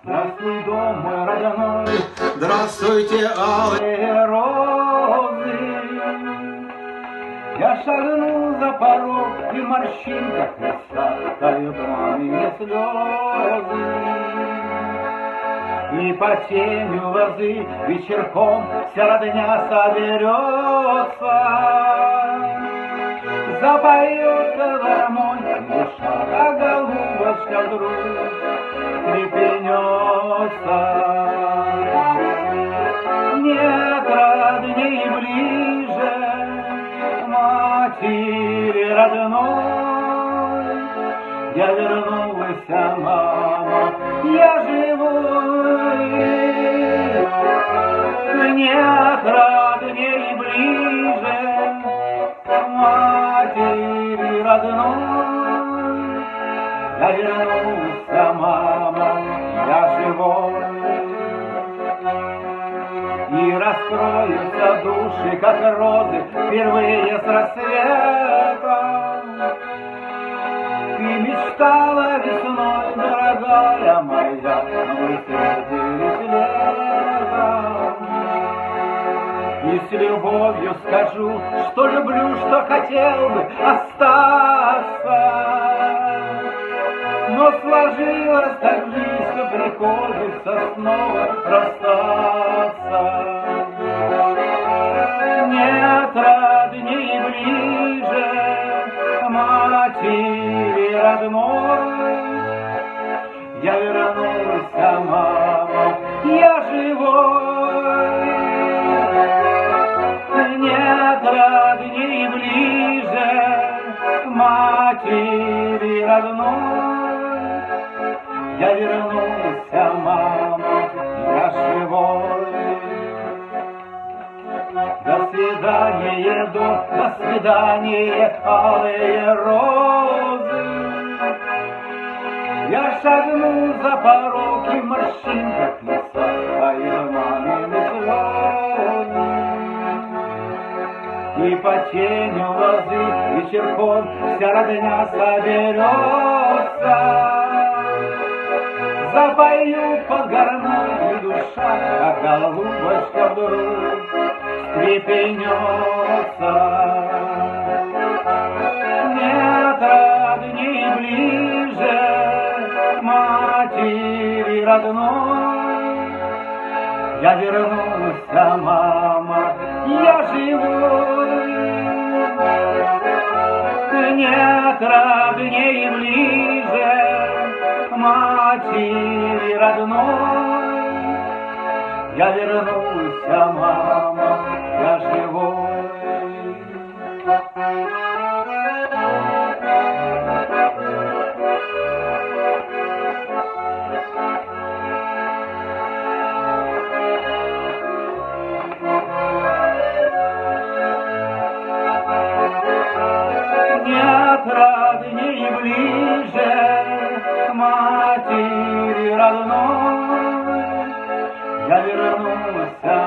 Здравствуй, дом мой родной, здравствуйте, алые розы. Я шагнул за порог, и в морщинках лица тают мамины слезы. И по тенью лозы вечерком вся родня соберется. Запоет гармонь душа, а голубочка вдруг трепенется. Нет родней ближе матери родной. Я вернулась, мама, я живой. Нет родней ближе матери родной. Я вернулся, мама, я живой. И раскроются души, как розы, впервые с рассветом. Ты мечтала весной, дорогая моя, но мы встретились летом. И с любовью скажу, что люблю, что хотел бы остаться. Но сложилось так жизнь, что приходится снова расстаться. Нет родней ближе матери родной. Я вернулся, мама, я живой. Нет родней ближе матери родной. Я вернулся, мама, я живой. До свидания, до свидания, алые розы. Я шагнул за порог, и в морщинках лица тают мамины слезы. И по тенью лозы вечерком вся родня соберется. Запою под гармонь, и душа, как голубочка вдруг встрепенется. Нет родней ближе матери родной. Я вернулся, мама, я живой. Нет родней ближе матери родной. Я вернулся, мама, я живой. Нет родней ближе матери родной. Я вернулся,